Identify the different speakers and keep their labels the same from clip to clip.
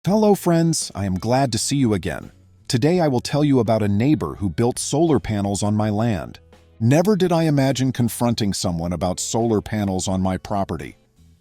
Speaker 1: Hello friends, I am glad to see you again. Today I will tell you about a neighbor who built solar panels on my land. Never did I imagine confronting someone about solar panels on my property.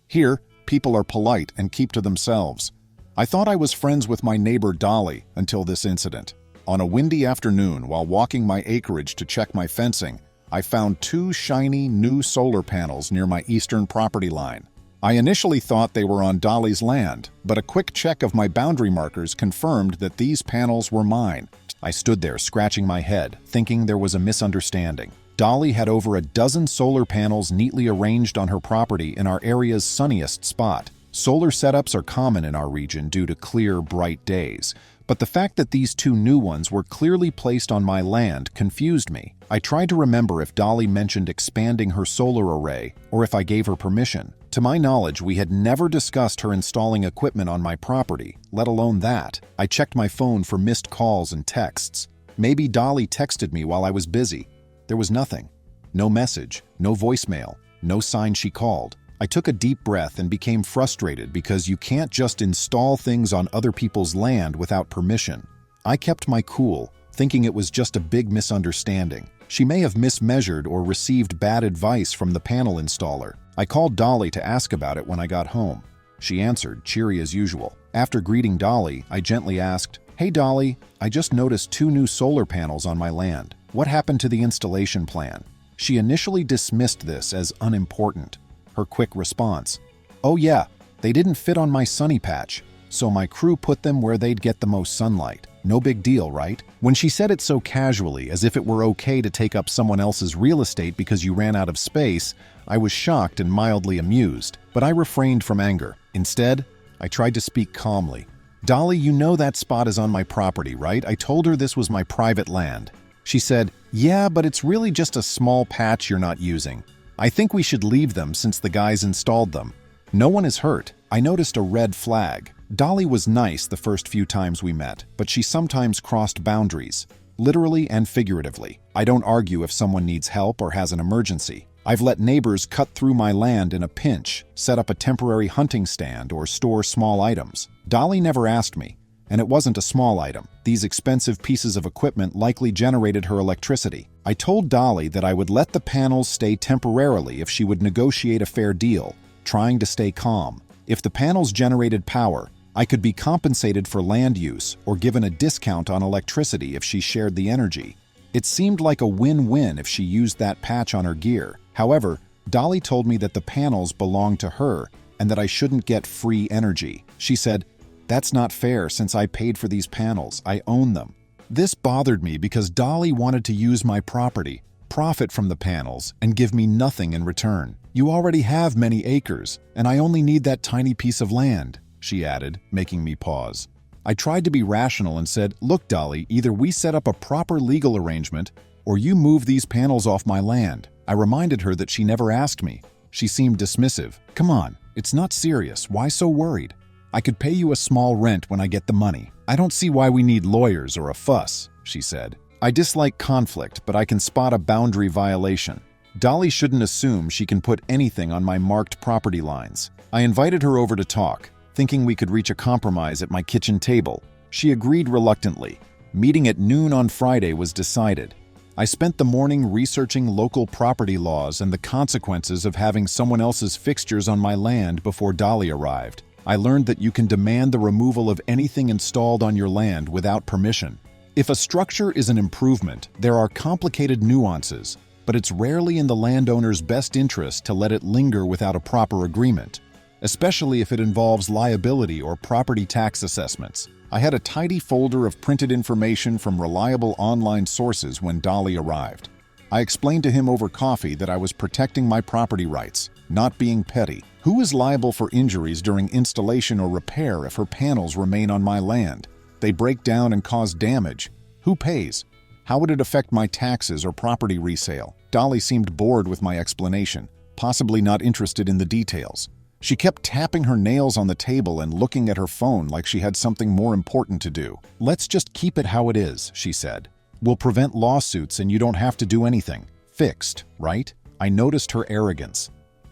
Speaker 1: Here, people are polite and keep to themselves. I thought I was friends with my neighbor Dolly until this incident. On a windy afternoon while walking my acreage to check my fencing, I found two shiny new solar panels near my eastern property line. I initially thought they were on Dolly's land, but a quick check of my boundary markers confirmed that these panels were mine. I stood there scratching my head, thinking there was a misunderstanding. Dolly had over a dozen solar panels neatly arranged on her property in our area's sunniest spot. Solar setups are common in our region due to clear, bright days, but the fact that these two new ones were clearly placed on my land confused me. I tried to remember if Dolly mentioned expanding her solar array or if I gave her permission. To my knowledge, we had never discussed her installing equipment on my property, let alone that. I checked my phone for missed calls and texts. Maybe Dolly texted me while I was busy. There was nothing. No message, no voicemail, no sign she called. I took a deep breath and became frustrated because you can't just install things on other people's land without permission. I kept my cool, thinking it was just a big misunderstanding. She may have mismeasured or received bad advice from the panel installer. I called Dolly to ask about it when I got home. She answered, cheery as usual. After greeting Dolly, I gently asked, "Hey Dolly, I just noticed two new solar panels on my land. What happened to the installation plan?" She initially dismissed this as unimportant. Her quick response, "Oh yeah, they didn't fit on my sunny patch, so my crew put them where they'd get the most sunlight. No big deal, right?" When she said it so casually, as if it were okay to take up someone else's real estate because you ran out of space, I was shocked and mildly amused, but I refrained from anger. Instead, I tried to speak calmly. "Dolly, you know that spot is on my property, right? I told her this was my private land." She said, "Yeah, but it's really just a small patch you're not using. I think we should leave them since the guys installed them. No one is hurt." I noticed a red flag. Dolly was nice the first few times we met, but she sometimes crossed boundaries, literally and figuratively. I don't argue if someone needs help or has an emergency. I've let neighbors cut through my land in a pinch, set up a temporary hunting stand, or store small items. Dolly never asked me, and it wasn't a small item. These expensive pieces of equipment likely generated her electricity. I told Dolly that I would let the panels stay temporarily if she would negotiate a fair deal, trying to stay calm. If the panels generated power, I could be compensated for land use or given a discount on electricity if she shared the energy. It seemed like a win-win if she used that patch on her gear. However, Dolly told me that the panels belonged to her and that I shouldn't get free energy. She said, "That's not fair since I paid for these panels. I own them." This bothered me because Dolly wanted to use my property, profit from the panels, and give me nothing in return. "You already have many acres, and I only need that tiny piece of land," she added, making me pause. I tried to be rational and said, "Look, Dolly, either we set up a proper legal arrangement or you move these panels off my land." I reminded her that she never asked me. She seemed dismissive. "Come on, it's not serious. Why so worried? I could pay you a small rent when I get the money. I don't see why we need lawyers or a fuss," she said. I dislike conflict, but I can spot a boundary violation. Dolly shouldn't assume she can put anything on my marked property lines. I invited her over to talk, thinking we could reach a compromise at my kitchen table. She agreed reluctantly. Meeting at noon on Friday was decided. I spent the morning researching local property laws and the consequences of having someone else's fixtures on my land before Dolly arrived. I learned that you can demand the removal of anything installed on your land without permission. If a structure is an improvement, there are complicated nuances, but it's rarely in the landowner's best interest to let it linger without a proper agreement, especially if it involves liability or property tax assessments. I had a tidy folder of printed information from reliable online sources when Dolly arrived. I explained to him over coffee that I was protecting my property rights, not being petty. Who is liable for injuries during installation or repair if her panels remain on my land? They break down and cause damage. Who pays? How would it affect my taxes or property resale? Dolly seemed bored with my explanation, possibly not interested in the details. She kept tapping her nails on the table and looking at her phone like she had something more important to do. "Let's just keep it how it is," she said. "We'll prevent lawsuits and you don't have to do anything. Fixed, right?" I noticed her arrogance.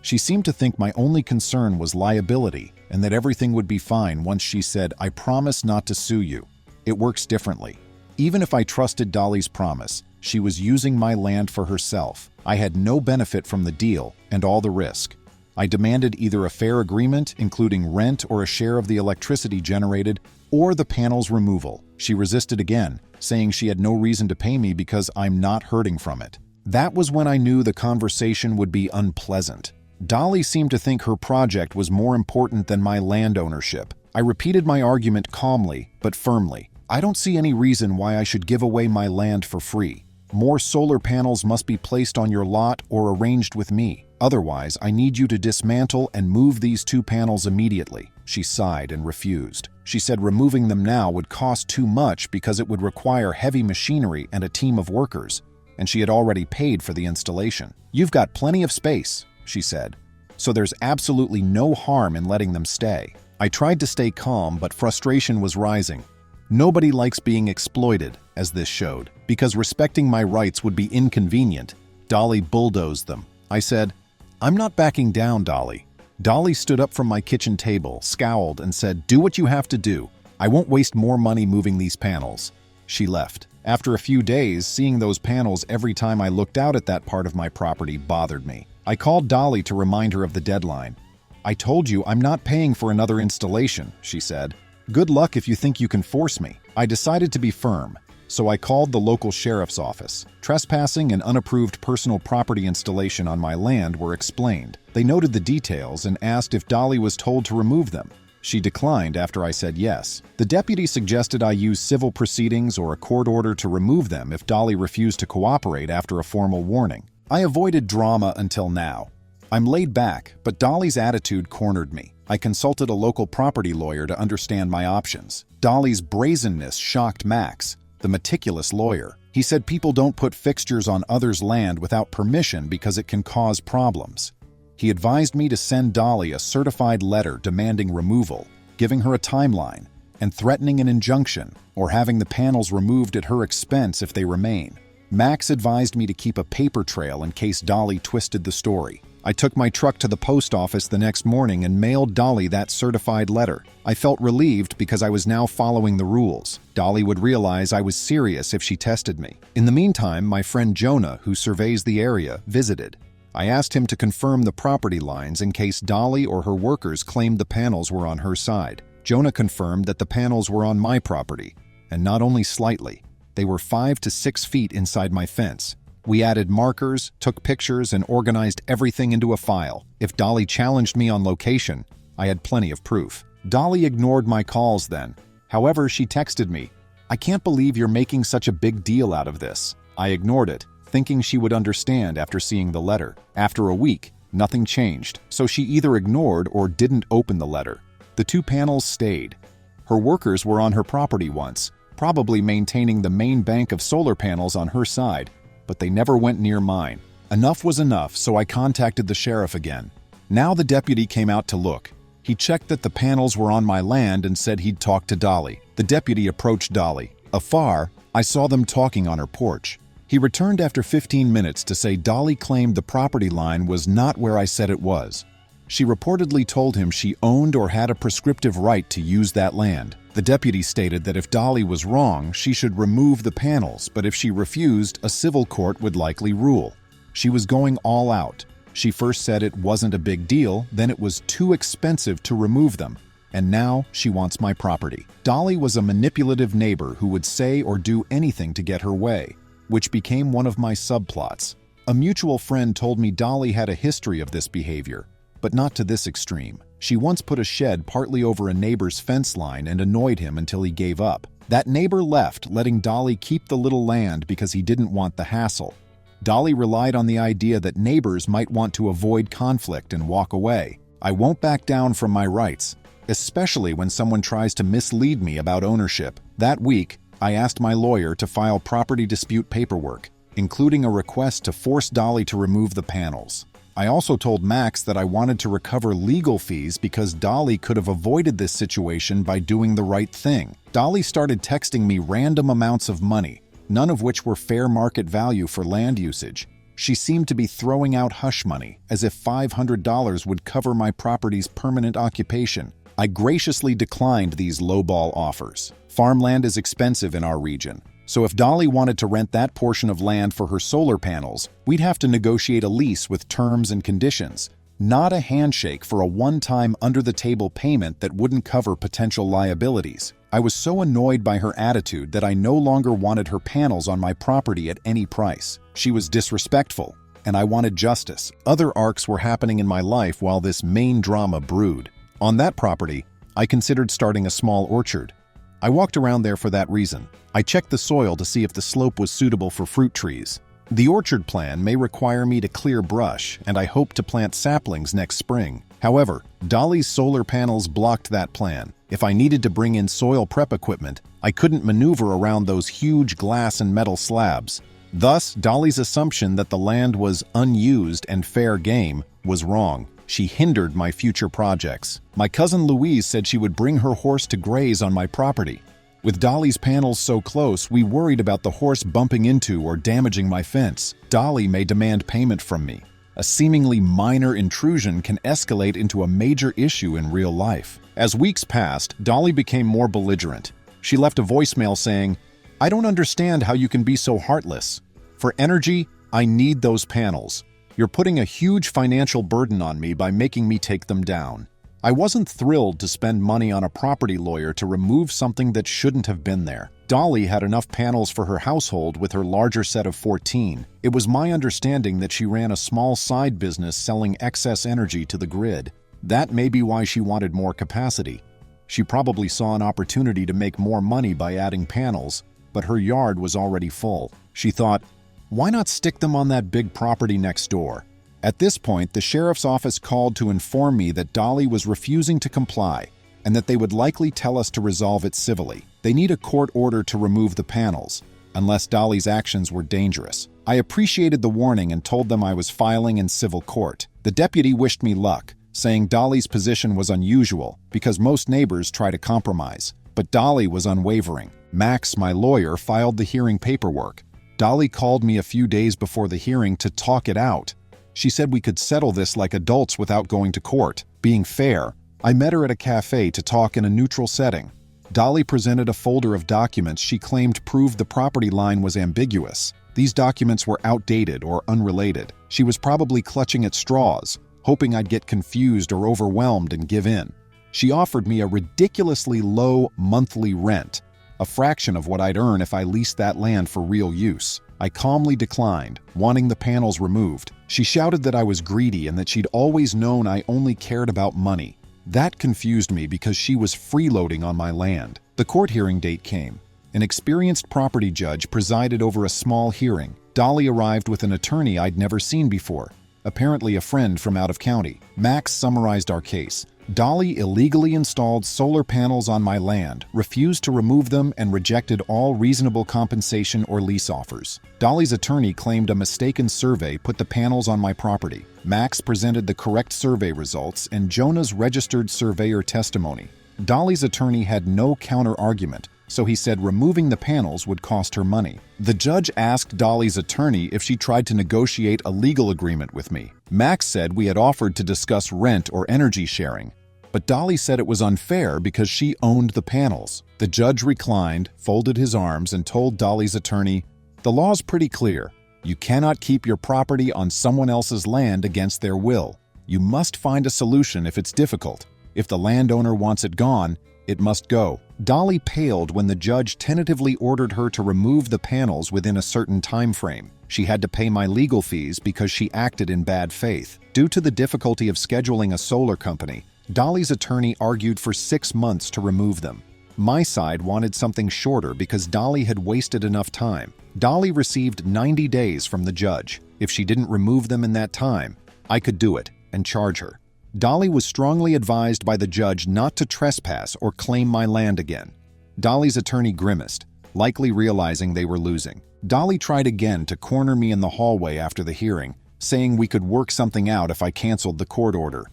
Speaker 1: She seemed to think my only concern was liability and that everything would be fine once she said, "I promise not to sue you." It works differently. Even if I trusted Dolly's promise, she was using my land for herself. I had no benefit from the deal and all the risk. I demanded either a fair agreement, including rent or a share of the electricity generated, or the panel's removal. She resisted again, saying she had no reason to pay me because I'm not hurting from it. That was when I knew the conversation would be unpleasant. Dolly seemed to think her project was more important than my land ownership. I repeated my argument calmly, but firmly. I don't see any reason why I should give away my land for free. More solar panels must be placed on your lot or arranged with me. Otherwise, I need you to dismantle and move these 2 panels immediately. She sighed and refused. She said removing them now would cost too much because it would require heavy machinery and a team of workers, and she had already paid for the installation. "You've got plenty of space," she said, "so there's absolutely no harm in letting them stay." I tried to stay calm, but frustration was rising. Nobody likes being exploited, as this showed. Because respecting my rights would be inconvenient, Dolly bulldozed them. I said, "I'm not backing down, Dolly." Dolly stood up from my kitchen table, scowled, and said, "Do what you have to do. I won't waste more money moving these panels." She left. After a few days, seeing those panels every time I looked out at that part of my property bothered me. I called Dolly to remind her of the deadline. "I told you I'm not paying for another installation," she said. "Good luck if you think you can force me." I decided to be firm, so I called the local sheriff's office. Trespassing and unapproved personal property installation on my land were explained. They noted the details and asked if Dolly was told to remove them. She declined after I said yes. The deputy suggested I use civil proceedings or a court order to remove them if Dolly refused to cooperate after a formal warning. I avoided drama until now. I'm laid back, but Dolly's attitude cornered me. I consulted a local property lawyer to understand my options. Dolly's brazenness shocked Max, the meticulous lawyer. He said people don't put fixtures on others' land without permission because it can cause problems. He advised me to send Dolly a certified letter demanding removal, giving her a timeline, and threatening an injunction or having the panels removed at her expense if they remain. Max advised me to keep a paper trail in case Dolly twisted the story. I took my truck to the post office the next morning and mailed Dolly that certified letter. I felt relieved because I was now following the rules. Dolly would realize I was serious if she tested me. In the meantime, my friend Jonah, who surveys the area, visited. I asked him to confirm the property lines in case Dolly or her workers claimed the panels were on her side. Jonah confirmed that the panels were on my property, and not only slightly. They were 5 to 6 feet inside my fence. We added markers, took pictures, and organized everything into a file. If Dolly challenged me on location, I had plenty of proof. Dolly ignored my calls then. However, she texted me, "I can't believe you're making such a big deal out of this." I ignored it, thinking she would understand after seeing the letter. After a week, nothing changed, so she either ignored or didn't open the letter. The 2 panels stayed. Her workers were on her property once, probably maintaining the main bank of solar panels on her side, but they never went near mine. Enough was enough, so I contacted the sheriff again. Now the deputy came out to look. He checked that the panels were on my land and said he'd talk to Dolly. The deputy approached Dolly. Afar, I saw them talking on her porch. He returned after 15 minutes to say Dolly claimed the property line was not where I said it was. She reportedly told him she owned or had a prescriptive right to use that land. The deputy stated that if Dolly was wrong, she should remove the panels, but if she refused, a civil court would likely rule. She was going all out. She first said it wasn't a big deal, then it was too expensive to remove them, and now she wants my property. Dolly was a manipulative neighbor who would say or do anything to get her way, which became one of my subplots. A mutual friend told me Dolly had a history of this behavior, but not to this extreme. She once put a shed partly over a neighbor's fence line and annoyed him until he gave up. That neighbor left, letting Dolly keep the little land because he didn't want the hassle. Dolly relied on the idea that neighbors might want to avoid conflict and walk away. I won't back down from my rights, especially when someone tries to mislead me about ownership. That week, I asked my lawyer to file property dispute paperwork, including a request to force Dolly to remove the panels. I also told Max that I wanted to recover legal fees because Dolly could have avoided this situation by doing the right thing. Dolly started texting me random amounts of money, none of which were fair market value for land usage. She seemed to be throwing out hush money, as if $500 would cover my property's permanent occupation. I graciously declined these lowball offers. Farmland is expensive in our region, so if Dolly wanted to rent that portion of land for her solar panels, we'd have to negotiate a lease with terms and conditions, not a handshake for a one-time under-the-table payment that wouldn't cover potential liabilities. I was so annoyed by her attitude that I no longer wanted her panels on my property at any price. She was disrespectful, and I wanted justice. Other arcs were happening in my life while this main drama brewed. On that property, I considered starting a small orchard. I walked around there for that reason. I checked the soil to see if the slope was suitable for fruit trees. The orchard plan may require me to clear brush, and I hope to plant saplings next spring. However, Dolly's solar panels blocked that plan. If I needed to bring in soil prep equipment, I couldn't maneuver around those huge glass and metal slabs. Thus, Dolly's assumption that the land was unused and fair game was wrong. She hindered my future projects. My cousin Louise said she would bring her horse to graze on my property. With Dolly's panels so close, we worried about the horse bumping into or damaging my fence. Dolly may demand payment from me. A seemingly minor intrusion can escalate into a major issue in real life. As weeks passed, Dolly became more belligerent. She left a voicemail saying, "I don't understand how you can be so heartless. For energy, I need those panels. You're putting a huge financial burden on me by making me take them down." I wasn't thrilled to spend money on a property lawyer to remove something that shouldn't have been there. Dolly had enough panels for her household with her larger set of 14. It was my understanding that she ran a small side business selling excess energy to the grid. That may be why she wanted more capacity. She probably saw an opportunity to make more money by adding panels, but her yard was already full. She thought, why not stick them on that big property next door? At this point, the sheriff's office called to inform me that Dolly was refusing to comply and that they would likely tell us to resolve it civilly. They need a court order to remove the panels, unless Dolly's actions were dangerous. I appreciated the warning and told them I was filing in civil court. The deputy wished me luck, saying Dolly's position was unusual because most neighbors try to compromise. But Dolly was unwavering. Max, my lawyer, filed the hearing paperwork. Dolly called me a few days before the hearing to talk it out. She said we could settle this like adults without going to court. Being fair, I met her at a cafe to talk in a neutral setting. Dolly presented a folder of documents she claimed proved the property line was ambiguous. These documents were outdated or unrelated. She was probably clutching at straws, hoping I'd get confused or overwhelmed and give in. She offered me a ridiculously low monthly rent, a fraction of what I'd earn if I leased that land for real use. I calmly declined, wanting the panels removed. She shouted that I was greedy and that she'd always known I only cared about money. That confused me because she was freeloading on my land. The court hearing date came. An experienced property judge presided over a small hearing. Dolly arrived with an attorney I'd never seen before, apparently a friend from out of county. Max summarized our case. Dolly illegally installed solar panels on my land, refused to remove them, and rejected all reasonable compensation or lease offers. Dolly's attorney claimed a mistaken survey put the panels on my property. Max presented the correct survey results and Jonah's registered surveyor testimony. Dolly's attorney had no counter-argument, so he said removing the panels would cost her money. The judge asked Dolly's attorney if she tried to negotiate a legal agreement with me. Max said we had offered to discuss rent or energy sharing, but Dolly said it was unfair because she owned the panels. The judge reclined, folded his arms, and told Dolly's attorney, "The law's pretty clear. You cannot keep your property on someone else's land against their will. You must find a solution if it's difficult. If the landowner wants it gone, it must go." Dolly paled when the judge tentatively ordered her to remove the panels within a certain time frame. She had to pay my legal fees because she acted in bad faith. Due to the difficulty of scheduling a solar company, Dolly's attorney argued for 6 months to remove them. My side wanted something shorter because Dolly had wasted enough time. Dolly received 90 days from the judge. If she didn't remove them in that time, I could do it and charge her. Dolly was strongly advised by the judge not to trespass or claim my land again. Dolly's attorney grimaced, likely realizing they were losing. Dolly tried again to corner me in the hallway after the hearing, saying we could work something out if I canceled the court order.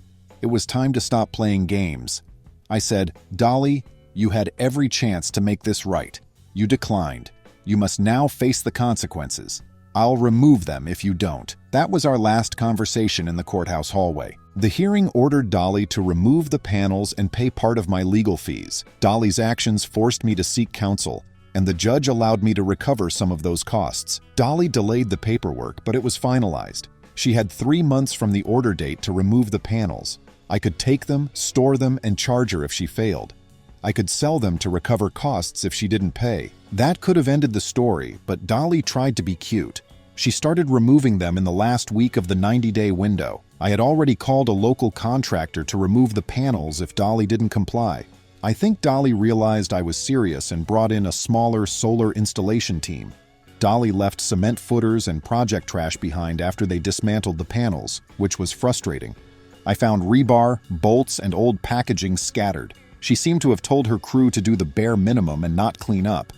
Speaker 1: It was time to stop playing games. I said, "Dolly, you had every chance to make this right. You declined. You must now face the consequences." "I'll remove them if you don't." That was our last conversation in the courthouse hallway. The hearing ordered Dolly to remove the panels and pay part of my legal fees. Dolly's actions forced me to seek counsel, and the judge allowed me to recover some of those costs. Dolly delayed the paperwork, but it was finalized. She had 3 months from the order date to remove the panels. I could take them, store them, and charge her if she failed. I could sell them to recover costs if she didn't pay. That could have ended the story, but Dolly tried to be cute. She started removing them in the last week of the 90-day window. I had already called a local contractor to remove the panels if Dolly didn't comply. I think Dolly realized I was serious and brought in a smaller solar installation team. Dolly left cement footers and project trash behind after they dismantled the panels, which was frustrating. I found rebar, bolts, and old packaging scattered. She seemed to have told her crew to do the bare minimum and not clean up.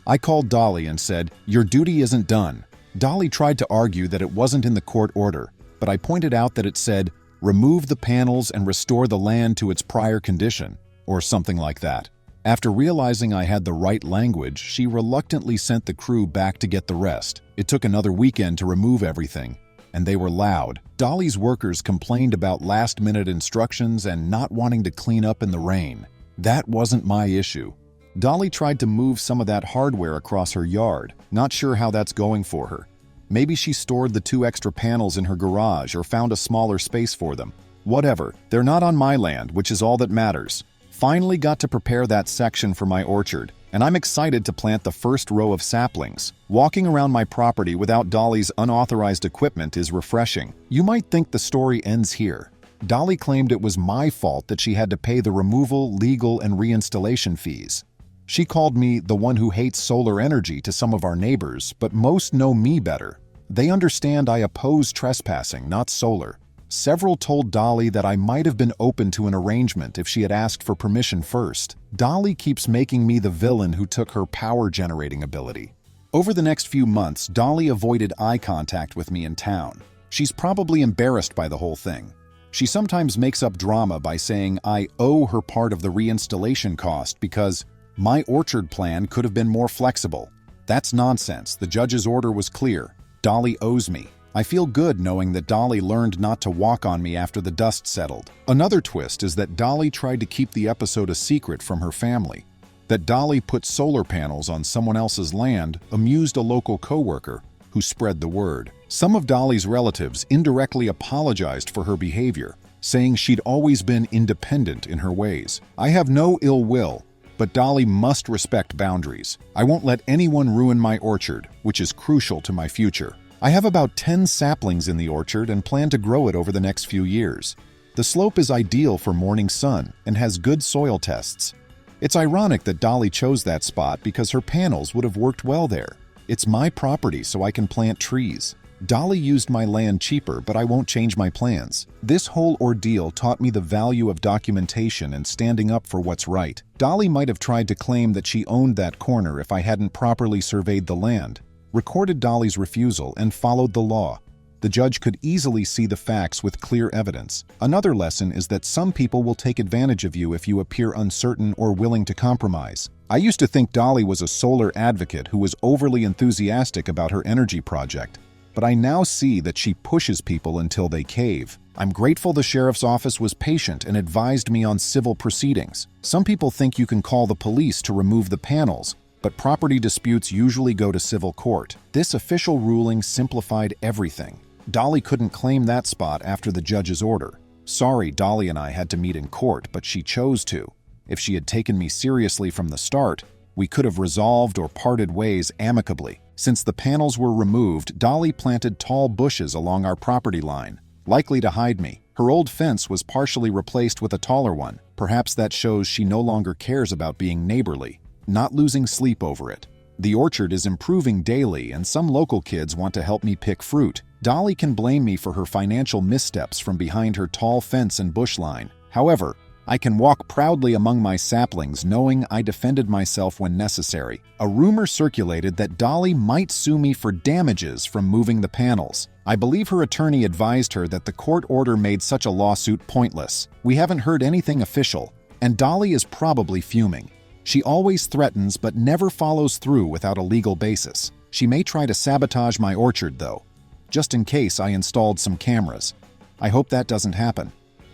Speaker 1: I called Dolly and said, "Your duty isn't done." Dolly tried to argue that it wasn't in the court order, but I pointed out that it said, "Remove the panels and restore the land to its prior condition," or something like that. After realizing I had the right language, she reluctantly sent the crew back to get the rest. It took another weekend to remove everything, and they were loud. Dolly's workers complained about last-minute instructions and not wanting to clean up in the rain. That wasn't my issue. Dolly tried to move some of that hardware across her yard. Not sure how that's going for her. Maybe she stored the 2 extra panels in her garage or found a smaller space for them. Whatever, they're not on my land, which is all that matters. Finally got to prepare that section for my orchard, and I'm excited to plant the first row of saplings. Walking around my property without Dolly's unauthorized equipment is refreshing. You might think the story ends here. Dolly claimed it was my fault that she had to pay the removal, legal, and reinstallation fees. She called me the one who hates solar energy to some of our neighbors, but most know me better. They understand I oppose trespassing, not solar. Several told Dolly that I might have been open to an arrangement if she had asked for permission first. Dolly keeps making me the villain who took her power-generating ability. Over the next few months, Dolly avoided eye contact with me in town. She's probably embarrassed by the whole thing. She sometimes makes up drama by saying I owe her part of the reinstallation cost because my orchard plan could have been more flexible. That's nonsense. The judge's order was clear. Dolly owes me. I feel good knowing that Dolly learned not to walk on me after the dust settled. Another twist is that Dolly tried to keep the episode a secret from her family. That Dolly put solar panels on someone else's land amused a local coworker who spread the word. Some of Dolly's relatives indirectly apologized for her behavior, saying she'd always been independent in her ways. I have no ill will, but Dolly must respect boundaries. I won't let anyone ruin my orchard, which is crucial to my future. I have about 10 saplings in the orchard and plan to grow it over the next few years. The slope is ideal for morning sun and has good soil tests. It's ironic that Dolly chose that spot because her panels would have worked well there. It's my property, so I can plant trees. Dolly used my land cheaper, but I won't change my plans. This whole ordeal taught me the value of documentation and standing up for what's right. Dolly might have tried to claim that she owned that corner if I hadn't properly surveyed the land, recorded Dolly's refusal, and followed the law. The judge could easily see the facts with clear evidence. Another lesson is that some people will take advantage of you if you appear uncertain or willing to compromise. I used to think Dolly was a solar advocate who was overly enthusiastic about her energy project, but I now see that she pushes people until they cave. I'm grateful the sheriff's office was patient and advised me on civil proceedings. Some people think you can call the police to remove the panels, but property disputes usually go to civil court. This official ruling simplified everything. Dolly couldn't claim that spot after the judge's order. Sorry, Dolly and I had to meet in court, but she chose to. If she had taken me seriously from the start, we could have resolved or parted ways amicably. Since the panels were removed, Dolly planted tall bushes along our property line, likely to hide me. Her old fence was partially replaced with a taller one. Perhaps that shows she no longer cares about being neighborly, not losing sleep over it. The orchard is improving daily, and some local kids want to help me pick fruit. Dolly can blame me for her financial missteps from behind her tall fence and bush line. However, I can walk proudly among my saplings knowing I defended myself when necessary. A rumor circulated that Dolly might sue me for damages from moving the panels. I believe her attorney advised her that the court order made such a lawsuit pointless. We haven't heard anything official, and Dolly is probably fuming. She always threatens but never follows through without a legal basis. She may try to sabotage my orchard, though, just in case I installed some cameras. I hope that doesn't happen.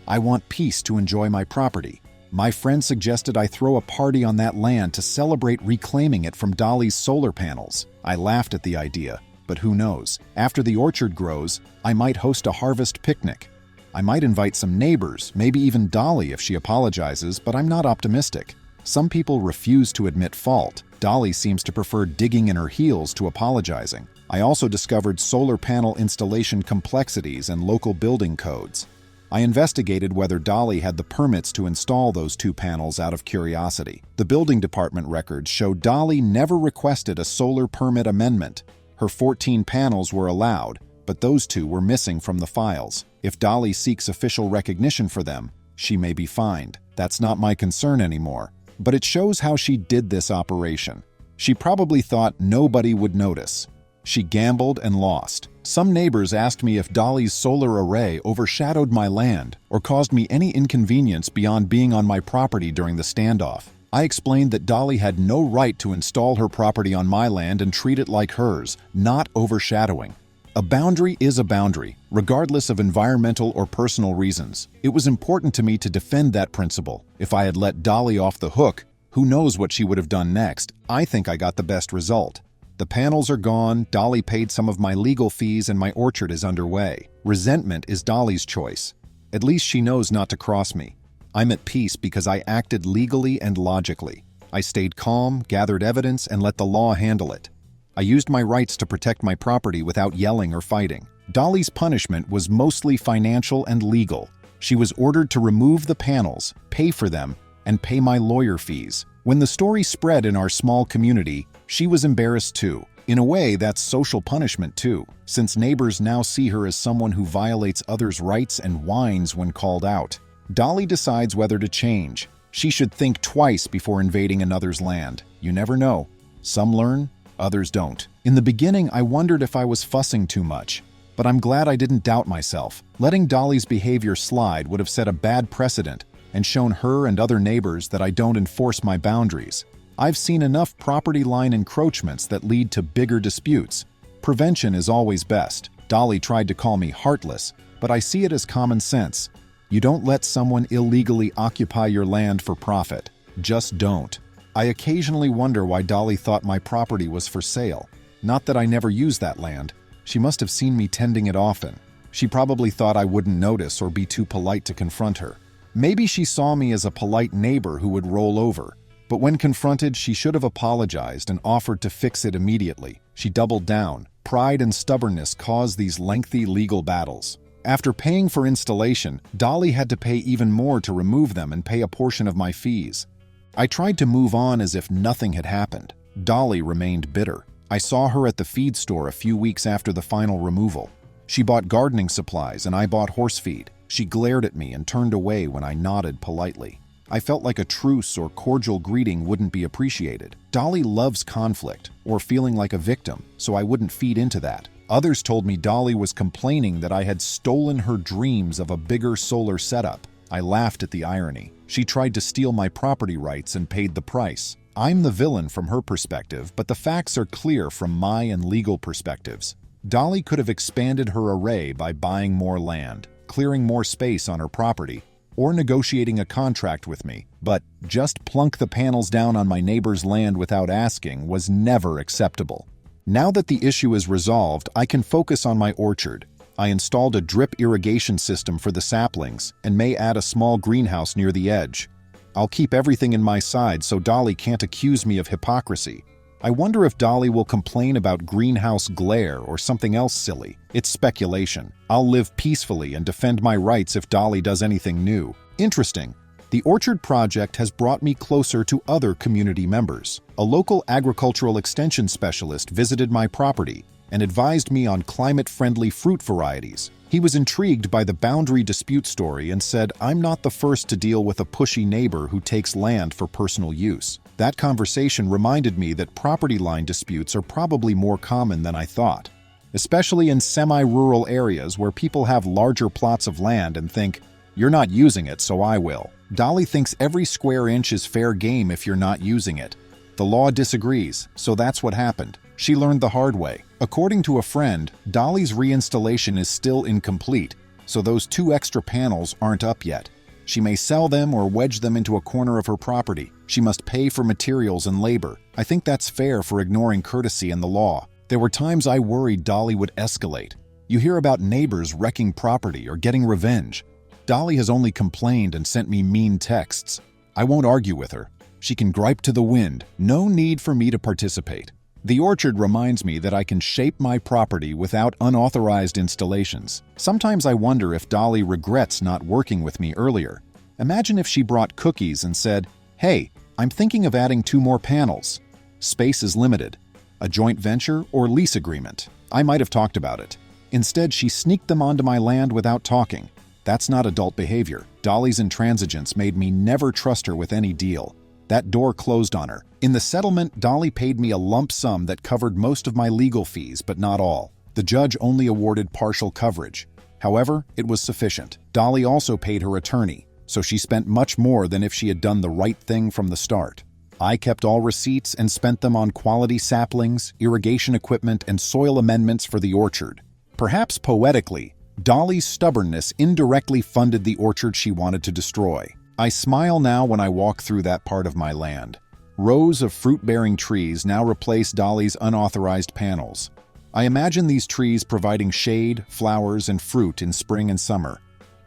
Speaker 1: I want peace to enjoy my property. My friend suggested I throw a party on that land to celebrate reclaiming it from Dolly's solar panels. I laughed at the idea, but who knows? After the orchard grows, I might host a harvest picnic. I might invite some neighbors, maybe even Dolly if she apologizes, but I'm not optimistic. Some people refuse to admit fault. Dolly seems to prefer digging in her heels to apologizing. I also discovered solar panel installation complexities and local building codes. I investigated whether Dolly had the permits to install those 2 panels out of curiosity. The building department records show Dolly never requested a solar permit amendment. Her 14 panels were allowed, but those 2 were missing from the files. If Dolly seeks official recognition for them, she may be fined. That's not my concern anymore. But it shows how she did this operation. She probably thought nobody would notice. She gambled and lost. Some neighbors asked me if Dolly's solar array overshadowed my land or caused me any inconvenience beyond being on my property during the standoff. I explained that Dolly had no right to install her property on my land and treat it like hers, not overshadowing. A boundary is a boundary, regardless of environmental or personal reasons. It was important to me to defend that principle. If I had let Dolly off the hook, who knows what she would have done next? I think I got the best result. The panels are gone, Dolly paid some of my legal fees, and my orchard is underway. Resentment is Dolly's choice. At least she knows not to cross me. I'm at peace because I acted legally and logically. I stayed calm, gathered evidence, and let the law handle it. I used my rights to protect my property without yelling or fighting. Dolly's punishment was mostly financial and legal. She was ordered to remove the panels, pay for them, and pay my lawyer fees. When the story spread in our small community, she was embarrassed too. In a way, that's social punishment too, since neighbors now see her as someone who violates others' rights and whines when called out. Dolly decides whether to change. She should think twice before invading another's land. You never know. Some learn, others don't. In the beginning, I wondered if I was fussing too much, but I'm glad I didn't doubt myself. Letting Dolly's behavior slide would have set a bad precedent and shown her and other neighbors that I don't enforce my boundaries. I've seen enough property line encroachments that lead to bigger disputes. Prevention is always best. Dolly tried to call me heartless, but I see it as common sense. You don't let someone illegally occupy your land for profit. Just don't. I occasionally wonder why Dolly thought my property was for sale. Not that I never use that land. She must have seen me tending it often. She probably thought I wouldn't notice or be too polite to confront her. Maybe she saw me as a polite neighbor who would roll over. But when confronted, she should have apologized and offered to fix it immediately. She doubled down. Pride and stubbornness caused these lengthy legal battles. After paying for installation, Dolly had to pay even more to remove them and pay a portion of my fees. I tried to move on as if nothing had happened. Dolly remained bitter. I saw her at the feed store a few weeks after the final removal. She bought gardening supplies and I bought horse feed. She glared at me and turned away when I nodded politely. I felt like a truce or cordial greeting wouldn't be appreciated. Dolly loves conflict or feeling like a victim, so I wouldn't feed into that. Others told me Dolly was complaining that I had stolen her dreams of a bigger solar setup. I laughed at the irony. She tried to steal my property rights and paid the price. I'm the villain from her perspective, but the facts are clear from my and legal perspectives. Dolly could have expanded her array by buying more land, clearing more space on her property, or negotiating a contract with me, but just plunk the panels down on my neighbor's land without asking was never acceptable. Now that the issue is resolved, I can focus on my orchard. I installed a drip irrigation system for the saplings and may add a small greenhouse near the edge. I'll keep everything in my side so Dolly can't accuse me of hypocrisy. I wonder if Dolly will complain about greenhouse glare or something else silly. It's speculation. I'll live peacefully and defend my rights if Dolly does anything new. Interesting. The orchard project has brought me closer to other community members. A local agricultural extension specialist visited my property and advised me on climate-friendly fruit varieties. He was intrigued by the boundary dispute story and said, "I'm not the first to deal with a pushy neighbor who takes land for personal use." That conversation reminded me that property line disputes are probably more common than I thought, especially in semi-rural areas where people have larger plots of land and think, "You're not using it, so I will." Dolly thinks every square inch is fair game if you're not using it. The law disagrees, so that's what happened. She learned the hard way. According to a friend, Dolly's reinstallation is still incomplete, so those 2 extra panels aren't up yet. She may sell them or wedge them into a corner of her property. She must pay for materials and labor. I think that's fair for ignoring courtesy and the law. There were times I worried Dolly would escalate. You hear about neighbors wrecking property or getting revenge. Dolly has only complained and sent me mean texts. I won't argue with her. She can gripe to the wind. No need for me to participate. The orchard reminds me that I can shape my property without unauthorized installations. Sometimes I wonder if Dolly regrets not working with me earlier. Imagine if she brought cookies and said, "Hey, I'm thinking of adding 2 more panels. Space is limited. A joint venture or lease agreement." I might have talked about it. Instead, she sneaked them onto my land without talking. That's not adult behavior. Dolly's intransigence made me never trust her with any deal. That door closed on her. In the settlement, Dolly paid me a lump sum that covered most of my legal fees, but not all. The judge only awarded partial coverage. However, it was sufficient. Dolly also paid her attorney, so she spent much more than if she had done the right thing from the start. I kept all receipts and spent them on quality saplings, irrigation equipment, and soil amendments for the orchard. Perhaps poetically, Dolly's stubbornness indirectly funded the orchard she wanted to destroy. I smile now when I walk through that part of my land. Rows of fruit-bearing trees now replace Dolly's unauthorized panels. I imagine these trees providing shade, flowers, and fruit in spring and summer.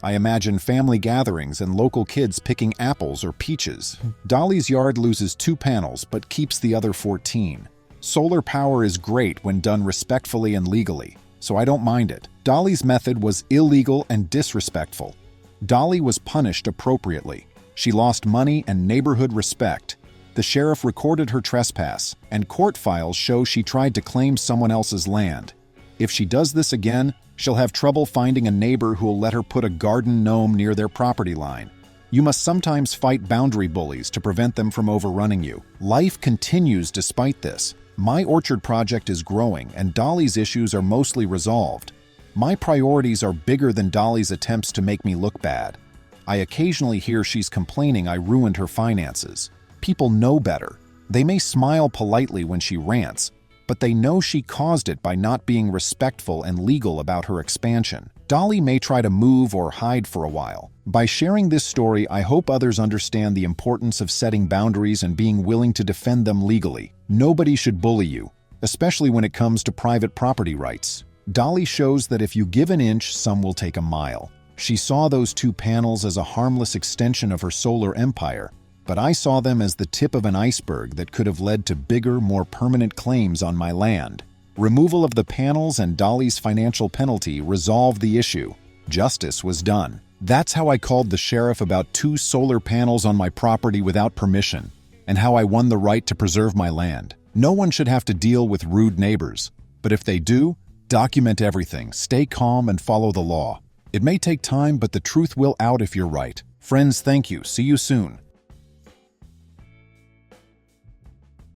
Speaker 1: I imagine family gatherings and local kids picking apples or peaches. Dolly's yard loses 2 panels but keeps the other 14. Solar power is great when done respectfully and legally, so I don't mind it. Dolly's method was illegal and disrespectful. Dolly was punished appropriately. She lost money and neighborhood respect. The sheriff recorded her trespass, and court files show she tried to claim someone else's land. If she does this again, she'll have trouble finding a neighbor who'll let her put a garden gnome near their property line. You must sometimes fight boundary bullies to prevent them from overrunning you. Life continues despite this. My orchard project is growing, and Dolly's issues are mostly resolved. My priorities are bigger than Dolly's attempts to make me look bad. I occasionally hear she's complaining I ruined her finances. People know better. They may smile politely when she rants, but they know she caused it by not being respectful and legal about her expansion. Dolly may try to move or hide for a while. By sharing this story, I hope others understand the importance of setting boundaries and being willing to defend them legally. Nobody should bully you, especially when it comes to private property rights. Dolly shows that if you give an inch, some will take a mile. She saw those 2 panels as a harmless extension of her solar empire, but I saw them as the tip of an iceberg that could have led to bigger, more permanent claims on my land. Removal of the panels and Dolly's financial penalty resolved the issue. Justice was done. That's how I called the sheriff about 2 solar panels on my property without permission, and how I won the right to preserve my land. No one should have to deal with rude neighbors, but if they do, document everything, stay calm, and follow the law. It may take time, but the truth will out if you're right. Friends, thank you. See you soon.